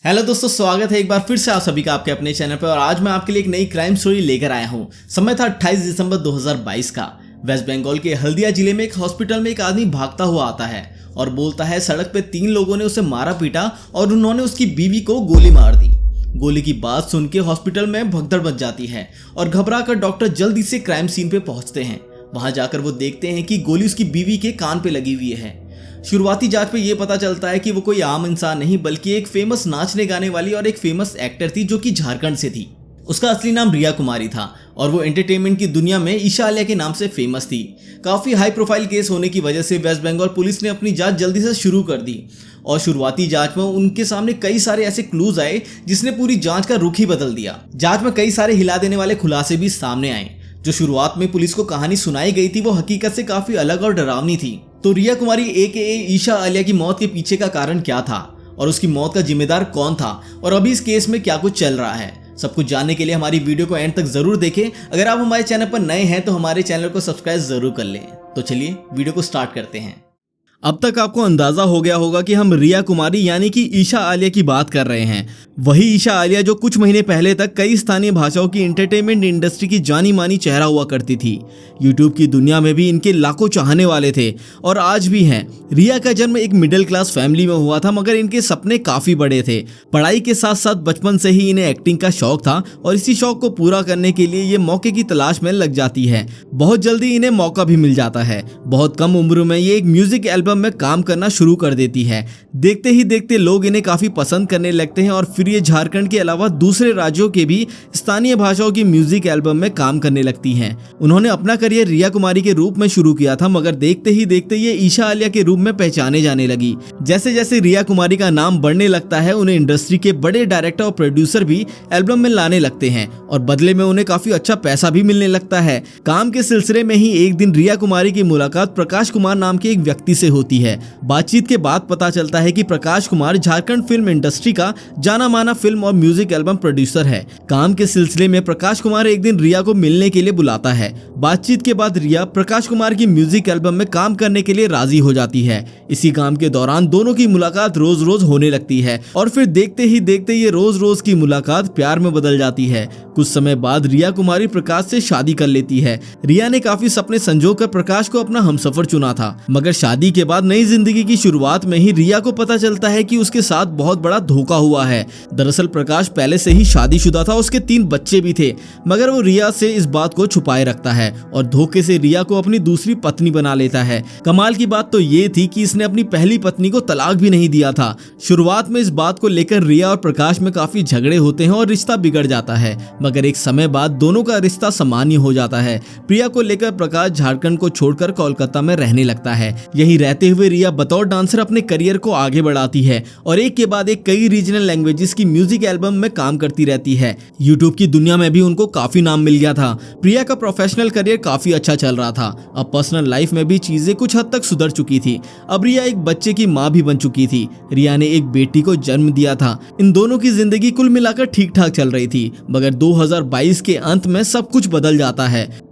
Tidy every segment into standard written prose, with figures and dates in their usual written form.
Hello दोस्तों, स्वागत है एक बार फिर से आप सभी का आपके अपने चैनल पर। और आज मैं आपके लिए एक नई क्राइम स्टोरी लेकर आया हूँ। समय था 28 दिसंबर 2022 का। वेस्ट बंगाल के हल्दिया जिले में एक हॉस्पिटल में एक आदमी भागता हुआ आता है और बोलता है सड़क पे 3 लोगों ने उसे मारा पीटा और उन्होंने उसकी बीवी को गोली मार दी। गोली की बात सुन के हॉस्पिटल में भगदड़ मच जाती है और घबरा कर डॉक्टर जल्दी से क्राइम सीन पे पहुंचते हैं। वहां जाकर वो देखते हैं कि गोली उसकी बीवी के कान पे लगी हुई है। शुरुआती जांच पे ये पता चलता है कि वो कोई आम इंसान नहीं बल्कि एक फेमस नाचने गाने वाली और एक फेमस एक्टर थी जो कि झारखंड से थी। उसका असली नाम रिया कुमारी था और वो एंटरटेनमेंट की दुनिया में ईशा आलिया के नाम से फेमस थी। काफ़ी हाई प्रोफाइल केस होने की वजह से वेस्ट बंगाल पुलिस ने अपनी जांच जल्दी से शुरू कर दी और शुरुआती जांच में उनके सामने कई सारे ऐसे क्लूज आए जिसने पूरी जांच का रुख ही बदल दिया। जांच में कई सारे हिला देने वाले खुलासे भी सामने आए। जो शुरुआत में पुलिस को कहानी सुनाई गई थी वो हकीकत से काफी अलग और डरावनी थी। तो रिया कुमारी AKA ईशा आलिया की मौत के पीछे का कारण क्या था और उसकी मौत का जिम्मेदार कौन था और अभी इस केस में क्या कुछ चल रहा है, सब कुछ जानने के लिए हमारी वीडियो को एंड तक जरूर देखें। अगर आप हमारे चैनल पर नए हैं तो हमारे चैनल को सब्सक्राइब जरूर कर लें। तो चलिए वीडियो को स्टार्ट करते हैं। अब तक आपको अंदाजा हो गया होगा कि हम रिया कुमारी यानी कि ईशा आलिया की बात कर रहे हैं। वही ईशा आलिया जो कुछ महीने पहले तक कई स्थानीय भाषाओं की एंटरटेनमेंट इंडस्ट्री की जानी मानी चेहरा हुआ करती थी। यूट्यूब की दुनिया में भी इनके लाखों चाहने वाले थे और आज भी हैं। रिया का जन्म एक मिडिल क्लास फैमिली में हुआ था मगर इनके सपने काफी बड़े थे। पढ़ाई के साथ साथ बचपन से ही इन्हें एक्टिंग का शौक था और इसी शौक को पूरा करने के लिए ये मौके की तलाश में लग जाती है। बहुत जल्दी इन्हें मौका भी मिल जाता है। बहुत कम उम्र में ये एक म्यूजिक एल्बम में काम करना शुरू कर देती है। देखते ही देखते लोग इन्हें काफी पसंद करने लगते हैं और फिर ये झारखंड के अलावा दूसरे राज्यों के भी स्थानीय भाषाओं की म्यूजिक एल्बम में काम करने लगती हैं। उन्होंने अपना करियर रिया कुमारी के रूप में शुरू किया था मगर देखते ही देखते ये ईशा आलिया के रूप में पहचाने जाने लगी। जैसे जैसे रिया कुमारी का नाम बढ़ने लगता है उन्हें इंडस्ट्री के बड़े डायरेक्टर और प्रोड्यूसर भी एल्बम में लाने लगते हैं और बदले में उन्हें काफी अच्छा पैसा भी मिलने लगता है। काम के सिलसिले में ही एक दिन रिया कुमारी की मुलाकात प्रकाश कुमार नाम के एक व्यक्ति से होती है। बातचीत के बाद पता चलता है कि प्रकाश कुमार झारखंड फिल्म इंडस्ट्री का जाना माना फिल्म और म्यूजिक एल्बम प्रोड्यूसर है। काम के सिलसिले में प्रकाश कुमार एक दिन रिया को मिलने के लिए बुलाता है। बातचीत के बाद रिया प्रकाश कुमार की म्यूजिक एल्बम में काम करने के लिए राजी हो जाती है। इसी काम के दौरान दोनों की मुलाकात रोज रोज होने लगती है और फिर देखते ही देखते ये रोज रोज की मुलाकात प्यार में बदल जाती है। कुछ समय बाद रिया कुमारी प्रकाश से शादी कर लेती है। रिया ने काफी सपने संजोकर प्रकाश को अपना हमसफर चुना था मगर शादी के बाद नई जिंदगी की शुरुआत में ही रिया को पता चलता है कि उसके साथ बहुत बड़ा धोखा हुआ है। दरअसल प्रकाश पहले से ही शादीशुदा था, उसके 3 बच्चे भी थे मगर वो रिया से इस बात को छुपाए रखता है और धोखे से रिया को अपनी दूसरी पत्नी बना लेता है। कमाल की बात तो ये थी कि इसने अपनी पहली पत्नी को तलाक भी नहीं दिया था। शुरुआत में इस बात को लेकर रिया और प्रकाश में काफी झगड़े होते हैं और रिश्ता बिगड़ जाता है मगर एक समय बाद दोनों का रिश्ता सामान्य हो जाता है। प्रिया को लेकर प्रकाश झारखंड को छोड़कर कोलकाता में रहने लगता है। यही रहते हुए रिया बतौर डांसर अपने करियर को आगे बढ़ाती है और एक के बाद एक कई रीजनल लैंग्वेजेस की म्यूजिक एल्बम में काम करती रहती है। यूट्यूब की दुनिया में भी उनको काफी नाम मिल गया था। प्रिया का प्रोफेशनल करियर काफी अच्छा चल रहा था। अब पर्सनल लाइफ में भी चीजें कुछ हद तक सुधर चुकी थी। अब रिया एक बच्चे की माँ भी बन चुकी थी। रिया ने एक बेटी को जन्म दिया था। इन दोनों की जिंदगी कुल मिलाकर ठीक ठाक चल रही थी मगर 2022 के अंत में सब कुछ बदल जाता है।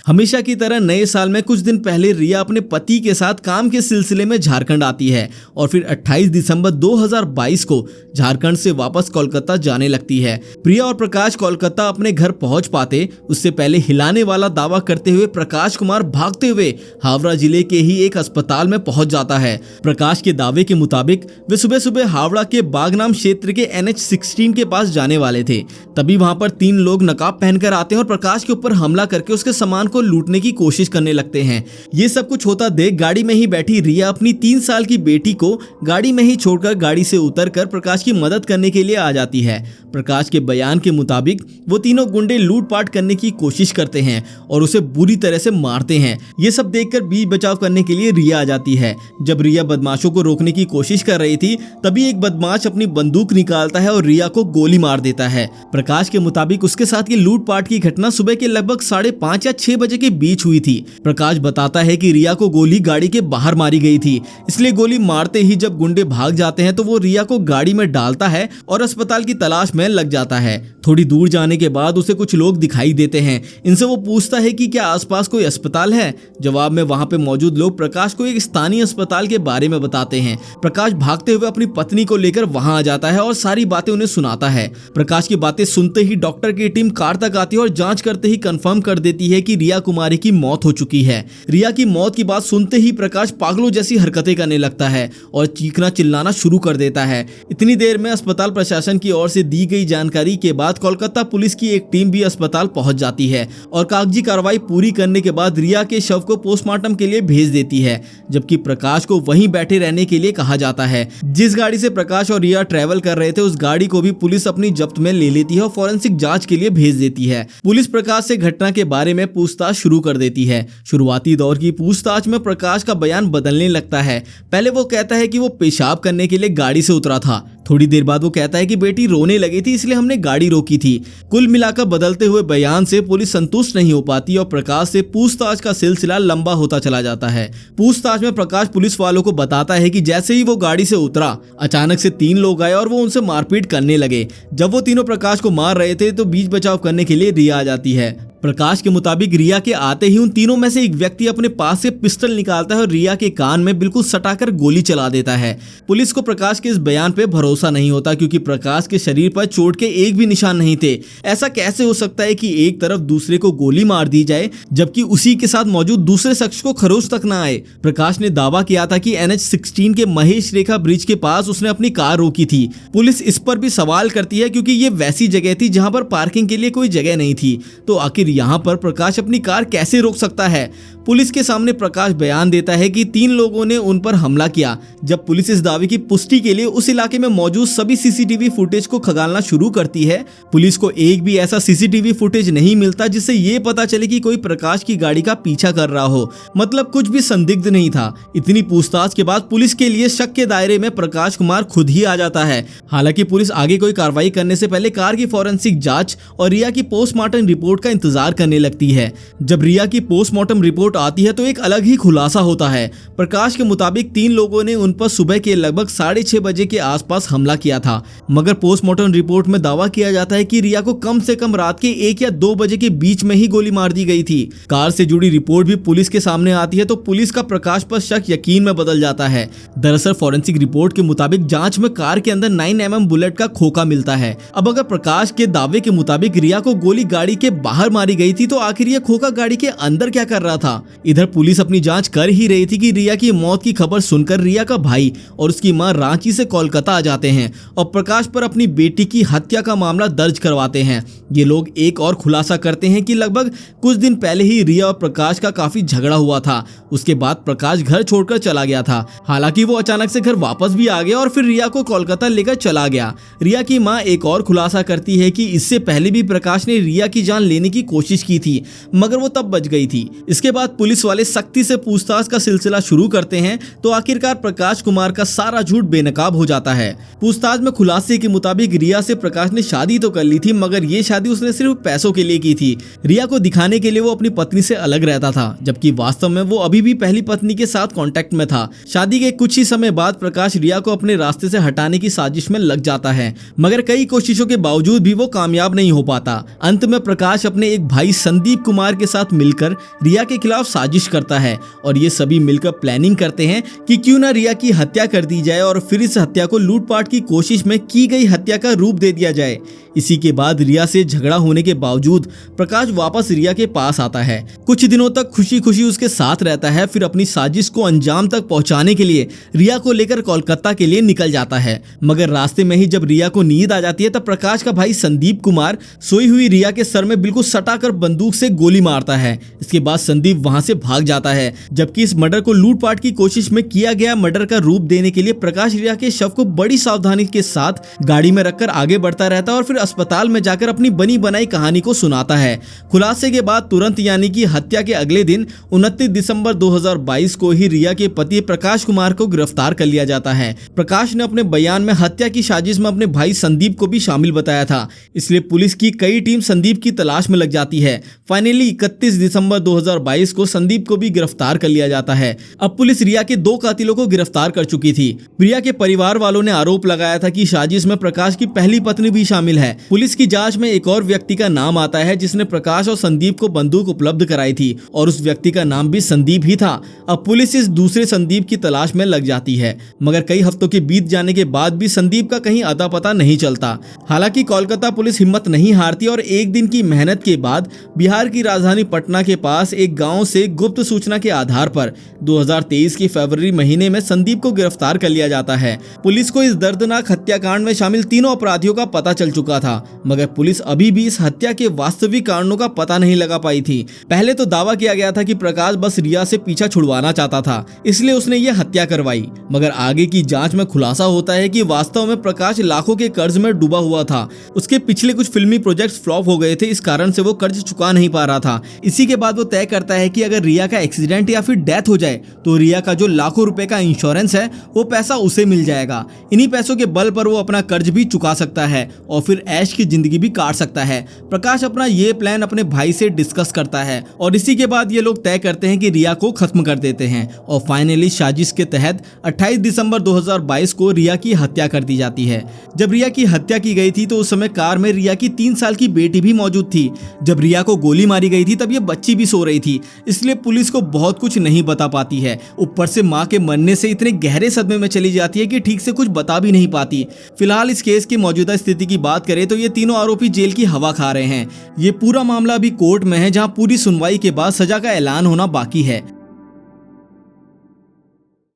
हमेशा की तरह नए साल में कुछ दिन पहले रिया अपने पति के साथ काम के सिलसिले में झारखंड आती है और फिर 28 दिसंबर 2022 को झारखंड से वापस कोलकाता जाने लगती है। प्रिया और प्रकाश कोलकाता अपने घर पहुंच पाते उससे पहले हिलाने वाला दावा करते हुए प्रकाश कुमार भागते हुए हावड़ा जिले के ही एक अस्पताल में पहुंच जाता है। प्रकाश के दावे के मुताबिक वे सुबह सुबह हावड़ा के बागनाम क्षेत्र के NH16 के पास जाने वाले थे। तभी वहां पर 3 लोग नकाब पहनकर आते हैं और प्रकाश के ऊपर हमला करके उसके सामान को लूटने की कोशिश करने लगते हैं। ये सब कुछ होता देख गाड़ी में ही बैठी रिया अपनी 3 साल की बेटी को गाड़ी में ही छोड़कर गाड़ी से उतरकर प्रकाश की मदद करने के लिए आ जाती है। प्रकाश के बयान के मुताबिक वो तीनों गुंडे लूटपाट करने की कोशिश करते हैं और उसे बुरी तरह से मारते हैं। ये सब देखकर बीच बचाव करने के लिए रिया आ जाती है। जब रिया बदमाशों को रोकने की कोशिश कर रही थी तभी एक बदमाश अपनी बंदूक निकालता है और रिया को गोली मार देता है। प्रकाश के मुताबिक उसके साथ ये लूटपाट की घटना सुबह के लगभग 5:30 या 6 बजे के बीच हुई थी। प्रकाश बताता है कि रिया को गोली गाड़ी के बाहर मारी गई थी, इसलिए गोली मारते ही जब गुंडे भाग जाते हैं तो वो रिया को गाड़ी में डालता है और अस्पताल की तलाश में लग जाता है। थोड़ी दूर जाने के बाद उसे कुछ लोग दिखाई देते हैं। इनसे वो पूछता है कि क्या आसपास कोई अस्पताल है। जवाब में वहां पे मौजूद लोग प्रकाश को एक स्थानीय अस्पताल के बारे में बताते हैं। प्रकाश भागते हुए अपनी पत्नी को लेकर वहां आ जाता है और सारी बातें उन्हें सुनाता है। प्रकाश की बातें सुनते ही डॉक्टर की टीम कार तक आती है और जांच करते ही कंफर्म कर देती है कि रिया कुमारी की मौत हो चुकी है। रिया की मौत की बात सुनते ही प्रकाश पागलों जैसी हरकतें करने लगता है और चीखना चिल्लाना शुरू कर देता है। इतनी देर में अस्पताल प्रशासन की ओर से दी गई जानकारी के बाद कोलकाता पुलिस की एक टीम भी अस्पताल पहुंच जाती है और कागजी कार्रवाई पूरी करने के बाद रिया के शव को पोस्टमार्टम के लिए भेज देती है, जबकि प्रकाश को वहीं बैठे रहने के लिए कहा जाता है। जिस गाड़ी से प्रकाश और रिया ट्रैवल कर रहे थे उस गाड़ी को भी पुलिस अपनी जब्त में ले लेती है और फॉरेंसिक जांच के लिए भेज देती है। पुलिस प्रकाश से घटना के बारे में पूछताछ शुरू कर देती है। शुरुआती दौर की पूछताछ में प्रकाश का बयान बदलने लगता है। पहले वो कहता है कि वो पेशाब करने के लिए गाड़ी से उतरा था। थोड़ी देर बाद वो कहता है कि बेटी रोने लगी थी इसलिए हमने गाड़ी रोकी थी। कुल मिलाकर बदलते हुए बयान से पुलिस संतुष्ट नहीं हो पाती और प्रकाश से पूछताछ का सिलसिला लंबा होता चला जाता है। पूछताछ में प्रकाश पुलिस वालों को बताता है कि जैसे ही वो गाड़ी से उतरा अचानक से 3 लोग आए और वो उनसे मारपीट करने लगे। जब वो तीनों प्रकाश को मार रहे थे तो बीच बचाव करने के लिए रिया आ जाती है। प्रकाश के मुताबिक रिया के आते ही उन तीनों में से एक व्यक्ति अपने पास से पिस्टल निकालता है और रिया के कान में बिल्कुल सटाकर गोली चला देता है। पुलिस को प्रकाश के इस बयान पे भरोसा नहीं होता क्योंकि प्रकाश के शरीर पर चोट के एक भी निशान नहीं थे। ऐसा कैसे हो सकता है कि एक तरफ दूसरे को गोली मार दी जाए जबकि उसी के साथ मौजूद दूसरे शख्स को खरोच तक ना आए। प्रकाश ने दावा किया था कि NH-16 के महेश रेखा ब्रिज के पास उसने अपनी कार रोकी थी। पुलिस इस पर भी सवाल करती है क्योंकि ये वैसी जगह थी जहां पर पार्किंग के लिए कोई जगह नहीं थी, तो आखिर यहाँ पर प्रकाश अपनी कार कैसे रोक सकता है। पुलिस के सामने प्रकाश बयान देता है कि 3 लोगों ने उन पर हमला किया। जब पुलिस इस दावे की पुष्टि के लिए उस इलाके में मौजूद सभी CCTV फुटेज को खंगालना शुरू करती है, पुलिस को एक भी ऐसा CCTV फुटेज नहीं मिलता जिससे ये पता चले कि कोई प्रकाश की गाड़ी का पीछा कर रहा हो। मतलब कुछ भी संदिग्ध नहीं था। इतनी पूछताछ के बाद पुलिस के लिए शक के दायरे में प्रकाश कुमार खुद ही आ जाता है। हालांकि पुलिस आगे कोई कार्रवाई करने से पहले कार की फॉरेंसिक जांच और रिया की पोस्टमार्टम रिपोर्ट का इंतजार करने लगती है। जब रिया की पोस्टमार्टम रिपोर्ट आती है तो एक अलग ही खुलासा होता है। प्रकाश के मुताबिक 3 लोगों ने उन पर सुबह के लगभग 6:30 बजे के आसपास हमला किया था, मगर पोस्टमार्टम रिपोर्ट में दावा किया जाता है कि रिया को कम से कम रात के 1 या 2 बजे के बीच में ही गोली मार दी गई थी। कार से जुड़ी रिपोर्ट भी पुलिस के सामने आती है तो पुलिस का प्रकाश पर शक यकीन में बदल जाता है। दरअसल फॉरेंसिक रिपोर्ट के मुताबिक जांच में कार के अंदर 9mm बुलेट का खोखा मिलता है। अब अगर प्रकाश के दावे के मुताबिक रिया को गोली गाड़ी के बाहर मारी गई थी तो आखिर यह खोखा गाड़ी के अंदर क्या कर रहा था। इधर पुलिस अपनी जांच कर ही रही थी कि रिया की मौत की खबर सुनकर रिया का भाई और उसकी मां रांची से कोलकाता आ जाते हैं और प्रकाश पर अपनी बेटी की हत्या का मामला दर्ज करवाते हैं। ये लोग एक और खुलासा करते हैं कि लगभग कुछ दिन पहले ही रिया और प्रकाश का काफी झगड़ा हुआ था। उसके बाद प्रकाश घर छोड़कर चला गया था। हालांकि वो अचानक से घर वापस भी आ गया और फिर रिया को कोलकाता लेकर चला गया। रिया की मां एक और खुलासा करती है कि इससे पहले भी प्रकाश ने रिया की जान लेने की कोशिश की थी, मगर वो तब बच गई थी। इसके बाद पुलिस वाले सख्ती से पूछताछ का सिलसिला शुरू करते हैं तो आखिरकार प्रकाश कुमार का सारा झूठ बेनकाब हो जाता है। पूछताछ में खुलासे के मुताबिक रिया से प्रकाश ने शादी तो कर ली थी, मगर ये शादी उसने सिर्फ पैसों के लिए की थी। रिया को दिखाने के लिए वो अपनी पत्नी से अलग रहता था, जबकि वास्तव में वो अभी भी पहली पत्नी के साथ कांटेक्ट में था। शादी के कुछ ही समय बाद प्रकाश रिया को अपने रास्ते से हटाने की साजिश में लग जाता है, मगर कई कोशिशों के बावजूद भी वो कामयाब नहीं हो पाता। अंत में प्रकाश अपने एक भाई संदीप कुमार के साथ मिलकर रिया के खिलाफ साजिश करता है और ये सभी मिलकर प्लानिंग करते हैं कि क्यों ना रिया की हत्या कर दी जाए और फिर इस हत्या को लूटपाट की कोशिश में की गई हत्या का रूप दे दिया जाए। इसी के बाद रिया से झगड़ा होने के बावजूद प्रकाश वापस रिया के पास आता है। कुछ दिनों तक खुशी खुशी उसके साथ रहता है, फिर अपनी साजिश को अंजाम तक पहुंचाने के लिए रिया को लेकर कोलकाता के लिए निकल जाता है। मगर रास्ते में ही जब रिया को नींद आ जाती है तब प्रकाश का भाई संदीप कुमार सोई हुई रिया के सर में बिल्कुल सटाकर बंदूक से गोली मारता है। इसके बाद संदीप वहां से भाग जाता है, जबकि इस मर्डर को लूटपाट की कोशिश में किया गया मर्डर का रूप देने के लिए प्रकाश रिया के शव को बड़ी सावधानी के साथ गाड़ी में रखकर आगे बढ़ता रहता है और फिर अस्पताल में जाकर अपनी बनी बनाई कहानी को सुनाता है। खुलासे के बाद तुरंत यानी कि हत्या के अगले दिन 29 दिसंबर 2022 को ही रिया के पति प्रकाश कुमार को गिरफ्तार कर लिया जाता है। प्रकाश ने अपने बयान में हत्या की साजिश में अपने भाई संदीप को भी शामिल बताया था, इसलिए पुलिस की कई टीम संदीप की तलाश में लग जाती जाती है। फाइनली 31 दिसंबर 2022 को संदीप को भी गिरफ्तार कर लिया जाता है। अब पुलिस रिया के 2 कातिलों को गिरफ्तार कर चुकी थी। रिया के परिवार वालों ने आरोप लगाया था कि साजिश में प्रकाश की पहली पत्नी भी शामिल है। पुलिस की जांच में एक और व्यक्ति का नाम आता है जिसने प्रकाश और संदीप को बंदूक उपलब्ध कराई थी और उस व्यक्ति का नाम भी संदीप ही था। अब पुलिस इस दूसरे संदीप की तलाश में लग जाती है, मगर कई हफ्तों के बीत जाने के बाद भी संदीप का कहीं अता पता नहीं चलता। हालांकि कोलकाता पुलिस हिम्मत नहीं हारती और एक दिन की मेहनत के बाद बिहार की राजधानी पटना के पास एक गांव से गुप्त सूचना के आधार पर 2023 की फरवरी महीने में संदीप को गिरफ्तार कर लिया जाता है। पुलिस को इस दर्दनाक हत्याकांड में शामिल तीनों अपराधियों का पता चल चुका था, मगर पुलिस अभी भी इस हत्या के वास्तविक कारणों का पता नहीं लगा पाई थी। पहले तो दावा किया गया था कि प्रकाश बस रिया से पीछा छुड़वाना चाहता था, इसलिए उसने ये हत्या करवाई, मगर आगे की जांच में खुलासा होता है कि वास्तव में प्रकाश लाखों के कर्ज में डूबा हुआ था। उसके पिछले कुछ फिल्मी प्रोजेक्ट्स फ्लॉप हो गए थे, इस कारण से वो कर्ज चुका नहीं पा रहा था। इसी के बाद वो तय करता है कि अगर रिया का एक्सीडेंट या फिर डेथ हो जाए तो रिया का जो लाखों रुपए का इंश्योरेंस है वो पैसा उसे मिल जाएगा। इन्हीं पैसों के बल पर वो अपना कर्ज भी चुका सकता है और फिर ऐश की जिंदगी भी काट सकता है। प्रकाश अपना ये प्लान अपने भाई से डिस्कस करता है और इसी के बाद ये लोग तय करते हैं कि रिया को खत्म कर देते हैं और फाइनली साजिश के तहत 28 दिसंबर 2022 को रिया की हत्या कर दी जाती है। जब रिया की हत्या की गई थी तो उस समय कार में रिया की 3 साल की बेटी भी मौजूद थी। जब रिया को गोली मारी गई थी तब ये बच्ची भी सो रही थी, इसलिए पुलिस को बहुत कुछ नहीं बता पाती है। ऊपर से मां के मरने से इतने गहरे सदमे में चली जाती है कि ठीक से कुछ बता भी नहीं पाती। फिलहाल इस केस की मौजूदा स्थिति की बात करें तो ये तीनों आरोपी जेल की हवा खा रहे हैं। ये पूरा मामला अभी कोर्ट में है, जहां पूरी सुनवाई के बाद सजा का ऐलान होना बाकी है।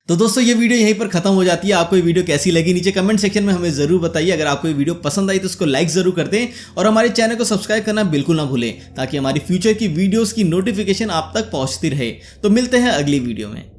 तो दोस्तों ये वीडियो यहीं पर खत्म हो जाती है। आपको ये वीडियो कैसी लगी नीचे कमेंट सेक्शन में हमें जरूर बताइए। अगर आपको ये वीडियो पसंद आई तो उसको लाइक जरूर कर दें और हमारे चैनल को सब्सक्राइब करना बिल्कुल ना भूलें, ताकि हमारी फ्यूचर की वीडियोस की नोटिफिकेशन आप तक पहुंचती रहे। तो मिलते हैं अगली वीडियो में।